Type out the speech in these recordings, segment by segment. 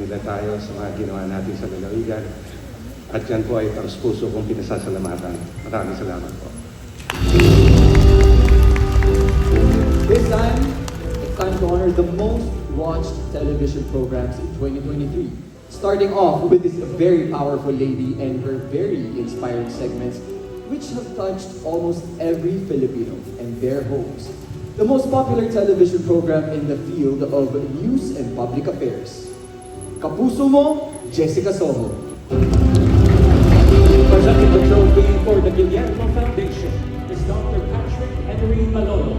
nila tayo sa mga ginawa natin sa lalawigan. At yan po ay taos puso kong pinasasalamatan. Maraming salamat po. This time, it's time to honor the most watched television programs in 2023. Starting off with this very powerful lady and her very inspiring segments, which have touched almost every Filipino and their homes. The most popular television program in the field of news and public affairs. Kapuso Mo, Jessica Soho. Presenting the trophy for the Guillermo Foundation is Dr. Patrick Henry Malolo.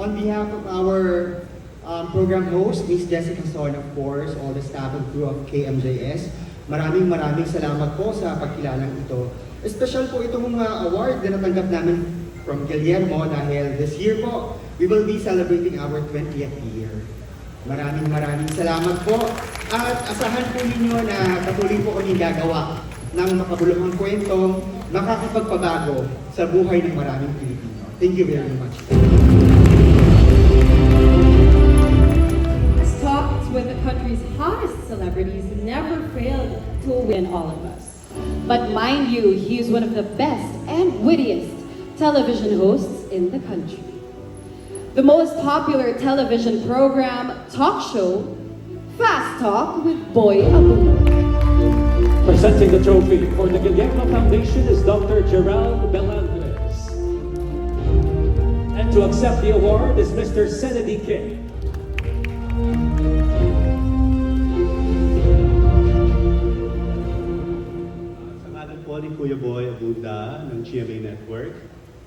On behalf of our program host, Ms. Jessica Son, of course, all the staff and crew of KMJS, maraming salamat po sa pagkilalang ito. Special po itong award na natanggap namin from Guillermo dahil this year po, we will be celebrating our 20th year. Maraming salamat po at asahan po ninyo na patuloy po kami gagawa ng makabuluhang kwentong makakapagpabago sa buhay ng maraming Pilipino. Thank you very much. Has talked with the country's hottest celebrities, never failed to win all of us. But mind you, he is one of the best and wittiest television hosts in the country. The most popular television program, talk show, Fast Talk with Boy Abu. Presenting the trophy for the Guillermo Foundation is Dr. Gerald Belantes. And to accept the award is Mr. Kennedy King. Sa ngalan po ni Kuya Boy Abunda ng GMA Network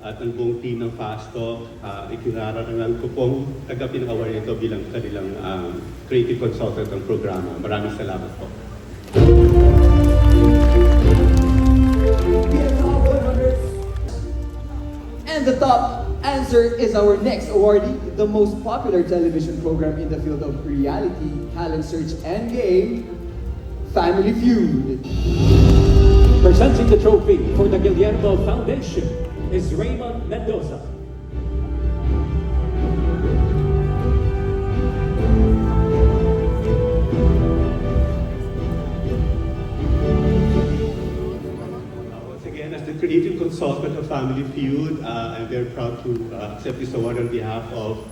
at ang buong team ng Fast Talk, ikinararangan ko pong tagapin ang award ito bilang kanilang creative consultant ng programa. Maraming salamat po. And the top answer is our next awardee, the most popular television program in the field of reality, talent search, and game, Family Feud. Presenting the trophy for the Guillermo Foundation is Raymond Mendoza. Once again, as the creative consultant of Family Feud, I'm very proud to accept this award on behalf of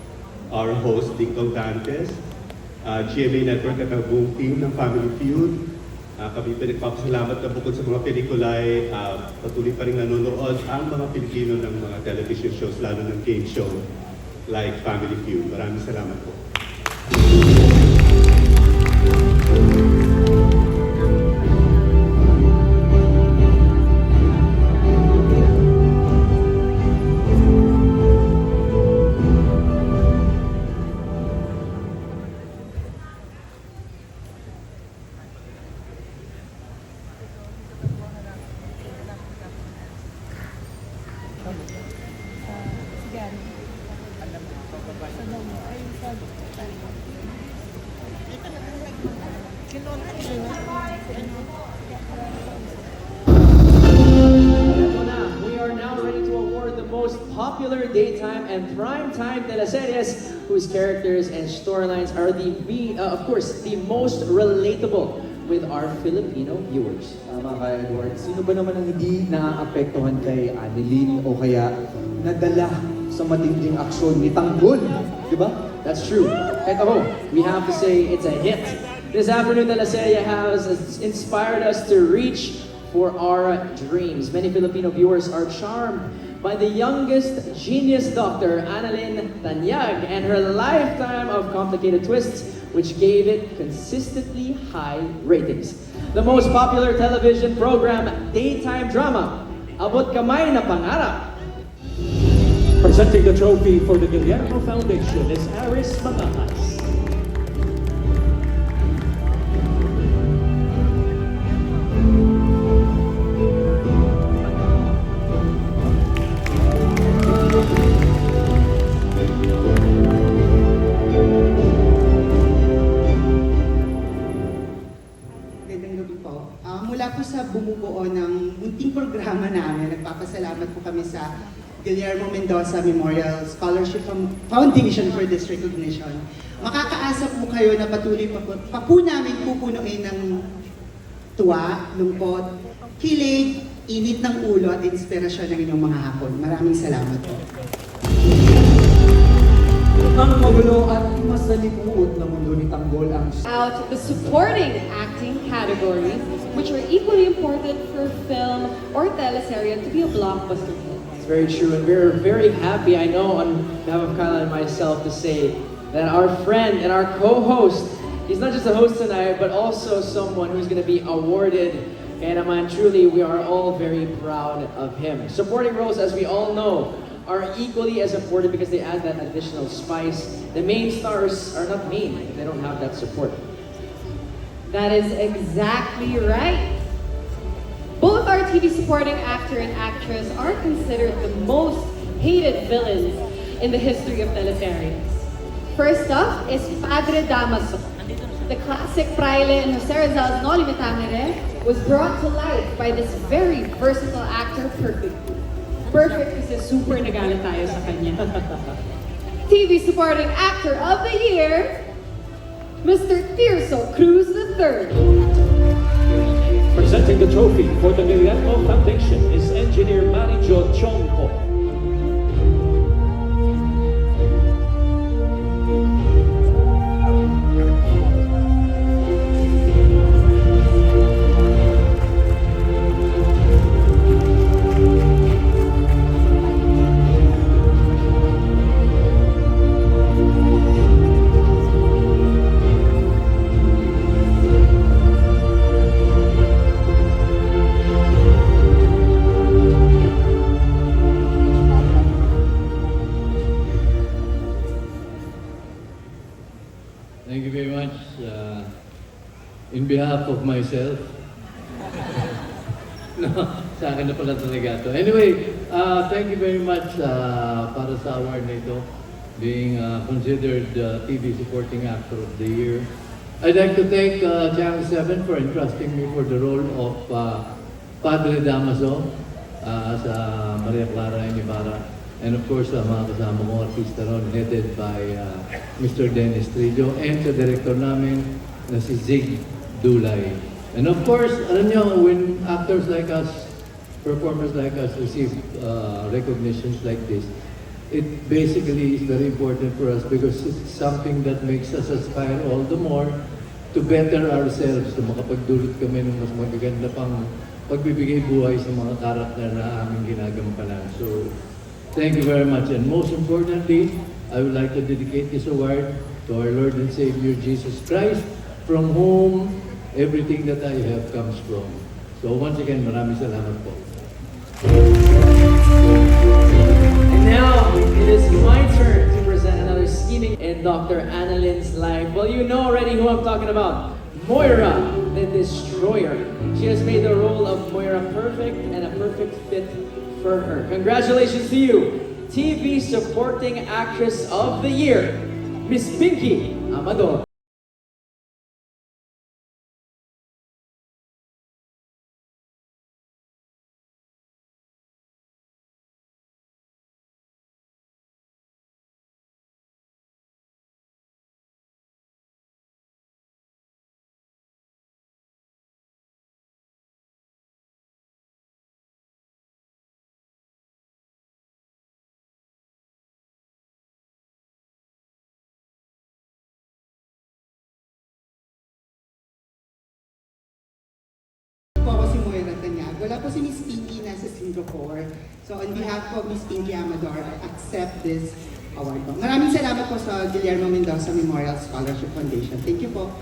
our host, Dingdong Dantes, GMA Network at ang buong team ng Family Feud. Kami pinagpapasalamat na bukod sa mga pelikula ay patuloy pa rin nanonood ang mga Pilipino ng mga television shows, lalo ng game show like Family Feud. Maraming salamat po. We are now ready to award the most popular daytime and primetime teleseries whose characters and storylines are of course, the most relatable with our Filipino viewers. Tama ka, Edward. Sino ba naman ang hindi naaapektuhan kay Annalyn o kaya nadala sa matinding aksyon ni Tanggol? Di ba? That's true. And we have to say it's a hit. This afternoon, teleserye has inspired us to reach for our dreams. Many Filipino viewers are charmed by the youngest genius doctor, Annalyn Tanyag, and her lifetime of complicated twists, which gave it consistently high ratings. The most popular television program, daytime drama, Abot Kamay na Pangarap. Presenting the trophy for the Guillermo Foundation is Aris Mangakas. kasama namin. Nagpapasalamat po kami sa Guillermo Mendoza Memorial Scholarship Foundation for this recognition. Makakaasa po kayo na patuloy pa po namin pupunuin ng tuwa, lungkot, kilig, init ng ulo at inspirasyon ng inyong mga hapon. Maraming salamat po. Ang magulo at masalimuot na mundo ni Tanggol ang Out the supporting acting categories, which are equally important for film or teleserye to be a blockbuster hit. It's very true, and we're very happy, I know, on behalf of Kyla and myself, to say that our friend and our co-host, he's not just a host tonight, but also someone who's going to be awarded. And man, truly, we are all very proud of him. Supporting roles, as we all know, are equally as important because they add that additional spice. The main stars are not main if they don't have that support. That is exactly right. Both our TV supporting actor and actress are considered the most hated villains in the history of teleseries. First up is Padre Damaso. The classic Fraile in Jose Rizal's Noli Me Tangere was brought to life by this very versatile actor perfectly. Perfect kasi super nagalit tayo sa kanya. TV supporting actor of the year, Mr. Tirso Cruz III. Presenting the trophy for the Guillermo Foundation is engineer Marijo Chongko. Thank you very much. In behalf of myself, no, sa akin na pala talaga ito. Anyway, thank you very much para sa award na ito, being considered TV Supporting Actor of the Year. I'd like to thank Channel 7 for entrusting me for the role of Padre Damaso sa Maria Clara Ibarra. And of course, mga kasama mo, artista ron, headed by Mr. Dennis Trillo, and sa director namin na si Zig Dulay. And of course, alam nyo, when actors like us, performers like us receive recognitions like this, it basically is very important for us because it's something that makes us aspire all the more to better ourselves, to makapagdulot kami ng mas magaganda pang pagbibigay buhay sa mga karakter na aming ginagampanan. So, thank you very much. And most importantly, I would like to dedicate this award to our Lord and Savior Jesus Christ, from whom everything that I have comes from. So once again, maraming salamat po. And now, it is my turn to present another scheming in Dr. Annalyn's life. Well, you know already who I'm talking about. Moira, the Destroyer. She has made the role of Moira perfect and a perfect fit for her. Congratulations to you, TV Supporting Actress of the Year, Miss Pinky Amador. Wala po si Miss Pinky nasa Singapore. So on behalf of Miss Pinky Amador, I accept this award po. Maraming salamat po sa Guillermo Mendoza Memorial Scholarship Foundation. Thank you po.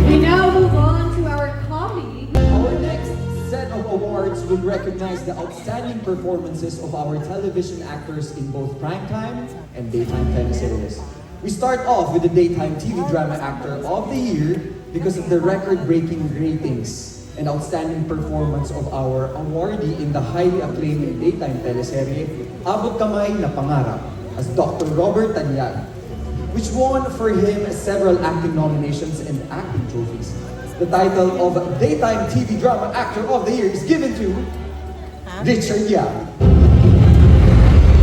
We now move on to our colleague. Our next set of awards will recognize the outstanding performances of our television actors in both primetime and daytime teleseries. We start off with the Daytime TV Drama Actor of the Year because of the record-breaking ratings and outstanding performance of our awardee in the highly acclaimed daytime teleserye, Abot Kamay na Pangarap, as Dr. Robert Tanyag, which won for him several acting nominations and acting trophies. The title of Daytime TV Drama Actor of the Year is given to Richard Yap.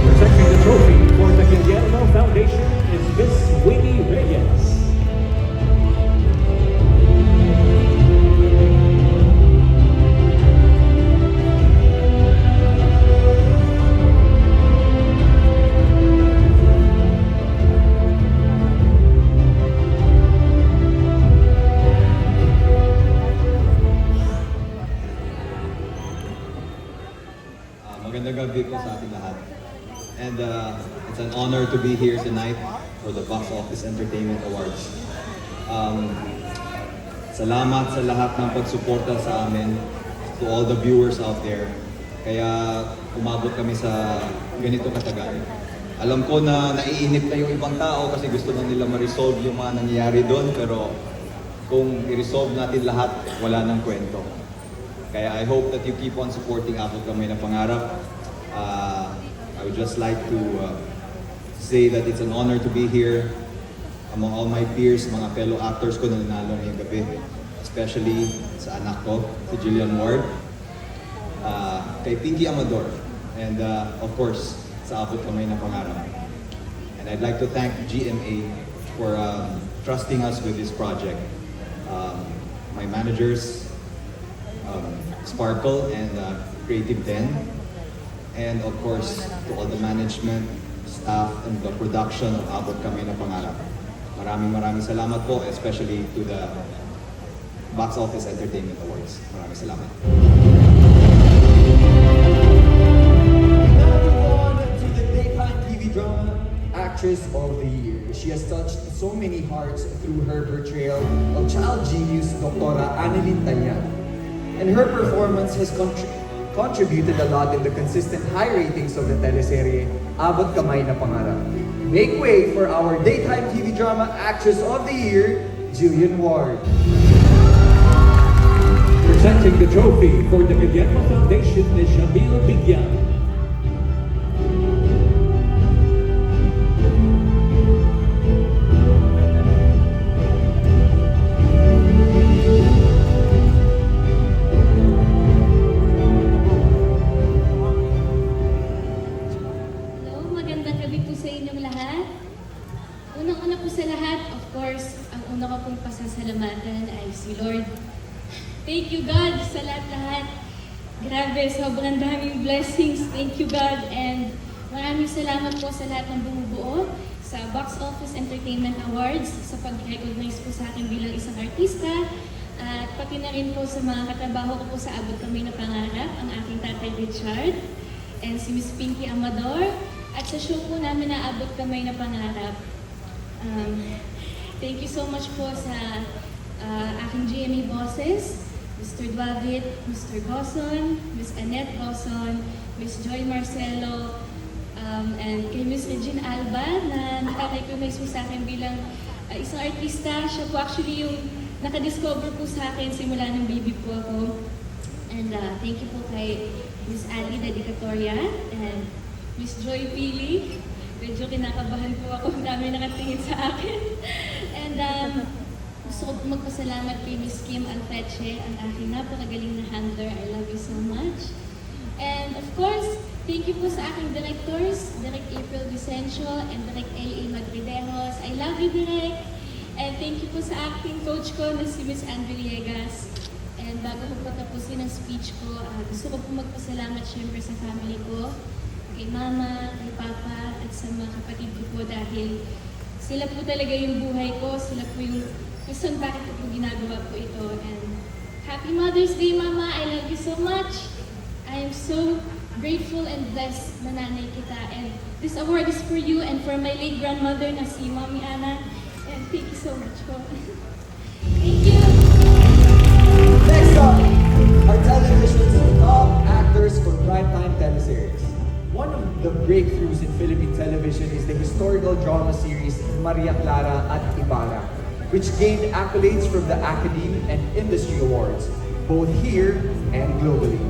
Presenting the trophy for the Guillermo Foundation is Miss Winnie Reyes. Magandang gabi po sa ating lahat. And it's an honor to be here tonight for the Box Office Entertainment Awards. Salamat sa lahat ng pagsuporta sa amin, to all the viewers out there. Kaya umabot kami sa ganito katagal. Alam ko na naiinip na yung ibang tao kasi gusto na nila ma-resolve yung mga nangyayari doon, pero kung i-resolve natin lahat, wala nang kwento. Kaya I hope that you keep on supporting Abot Kamay na Pangarap. I would just like to say that it's an honor to be here among all my peers, mga fellow actors ko na nanalo ngayong gabi. Especially sa anak ko, si Jillian Ward, kay Pinky Amador, and of course, sa Abot Kamay na Pangarap. And I'd like to thank GMA for trusting us with this project. My managers, Sparkle and Creative 10, and of course to all the management, staff, and the production of Abot Kamay na Pangarap. Maraming salamat po, especially to the Box Office Entertainment Awards. Maraming salamat. Now move on to the Daytime TV Drama Actress of the Year. She has touched so many hearts through her portrayal of child genius Dr. Annalyn Tanyan. And her performance has contributed a lot in the consistent high ratings of the teleserye Abot Kamay na Pangarap. Make way for our Daytime TV Drama Actress of the Year, Jillian Ward. Presenting the trophy for the Guillermo Foundation is Shamil Bigyan. Unang-una po sa lahat, of course, ang una ko pong pasasalamatan ay si Lord. Thank you, God, sa lahat-lahat. Grabe, sobrang daming blessings. Thank you, God. And maraming salamat po sa lahat ng bumubuo sa Box Office Entertainment Awards sa pag-recognize po sa akin bilang isang artista. At pati na rin po sa mga katrabaho ko po sa Abot Kamay na Pangarap, ang aking tatay Richard, and si Miss Pinky Amador. At sa show po namin na Abot Kamay na Pangarap, thank you so much po sa aking GMA bosses, Mr. David, Mr. Goson, Miss Annette Goson, Miss Joy Marcelo, and kay Miss Regine Alba na nakaka-recognize po sa akin bilang isang artista. Siya po actually yung nakadiscover po sa akin simula ng baby po ako. And thank you po kay Miss Ali Dedicatoria and Miss Joy Pili. Medyo kinakabahan po ako, dami nakatingin sa akin. And gusto ko po magpasalamat kay Miss Kim Alfeche, ang aking napakagaling na handler. I love you so much. And of course, thank you po sa aking directors, Direk April Vicencio and Direk L.A. Madridejos. I love you, Direk. And thank you po sa acting coach ko na si Miss Ann Villegas. And bago ko patapusin ang speech ko, gusto ko po magpasalamat syempre sa family ko, kay Mama, kay Papa, at sa mga kapatid ko po dahil sila po talaga yung buhay ko, sila po yung reason bakit ko po ginagawa po ito. And Happy Mother's Day, Mama! I love you so much! I am so grateful and blessed na nanay kita. And this award is for you and for my late grandmother na si Mommy Ana. And thank you so much po. Thank you! Next up, our television's top actors for primetime teleseries. One of the breakthroughs in Philippine television is the historical drama series Maria Clara at Ibarra, which gained accolades from the Academy and Industry Awards, both here and globally.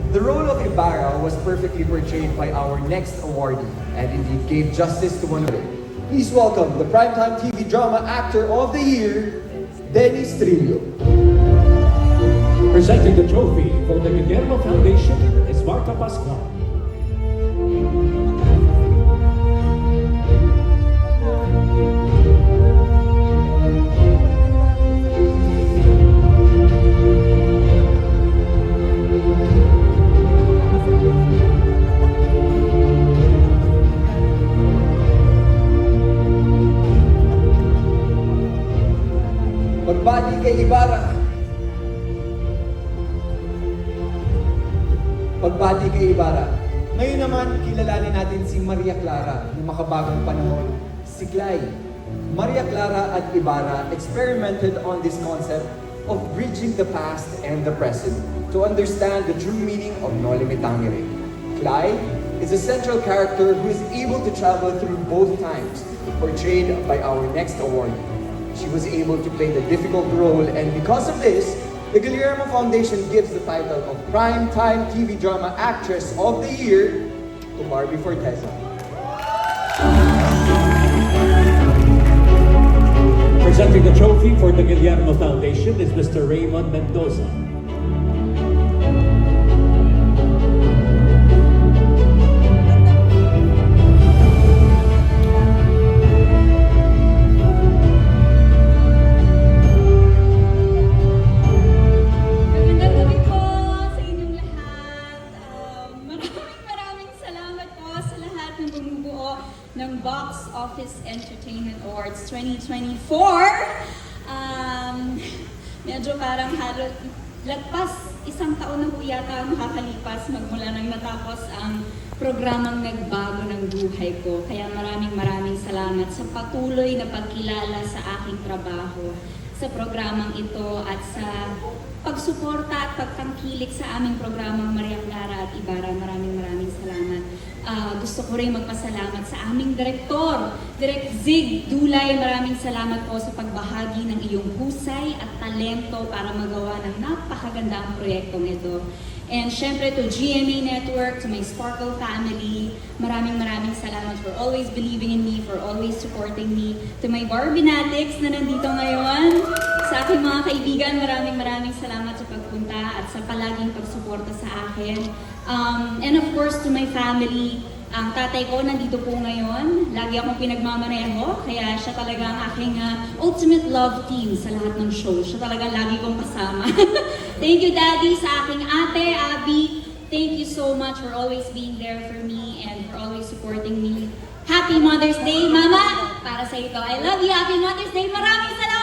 The role of Ibarra was perfectly portrayed by our next awardee, and indeed gave justice to one of it. Please welcome the Primetime TV Drama Actor of the Year, Dennis Trillo. Presenting the trophy for the Guillermo Foundation is Marta Pascual. Pagbati kay Ibarra. Pagbati kay Ibarra. Ngayon naman, kilalanin natin si Maria Clara ng makabagong panahon, si Clay. Maria Clara at Ibarra experimented on this concept of bridging the past and the present to understand the true meaning of Noli Me Tangere. Clay is a central character who is able to travel through both times, portrayed by our next award. She was able to play the difficult role, and because of this, the Guillermo Foundation gives the title of Primetime TV Drama Actress of the Year to Barbie Forteza. Presenting the trophy for the Guillermo Foundation is Mr. Raymond Mendoza. Magandang gabi po sa inyong lahat. Maraming salamat po sa lahat ng bumubuo ng Box Office Entertainment Awards 2024. Medyo parang lagpas isang taon na po yata makakalipas magmula nang natapos ang programang nagbago ng buhay ko. Kaya maraming salamat sa patuloy na pagkilala sa aking trabaho sa programang ito at sa pagsuporta at pagtangkilik sa aming programang Maria Clara at Ibarra. Maraming salamat. Gusto ko rin magpasalamat sa aming direktor, Direk Zig Dulay. Maraming salamat po sa pagbahagi ng iyong husay at talento para magawa ng napakagandang proyektong ito. And syempre to GMA Network, to my Sparkle family, maraming salamat for always believing in me, for always supporting me. To my Barbinatics na nandito ngayon, sa aking mga kaibigan, maraming salamat sa pagpunta at sa palaging pagsuporta sa akin. And of course, to my family, ang tatay ko nandito po ngayon. Lagi akong pinagmamaneho, kaya siya talaga ang aking ultimate love team sa lahat ng show. Siya talaga lagi kong kasama. Thank you, Daddy, sa aking ate, Abby. Thank you so much for always being there for me and for always supporting me. Happy Mother's Day, Mama! Para sa ito, I love you. Happy Mother's Day. Maraming salamat!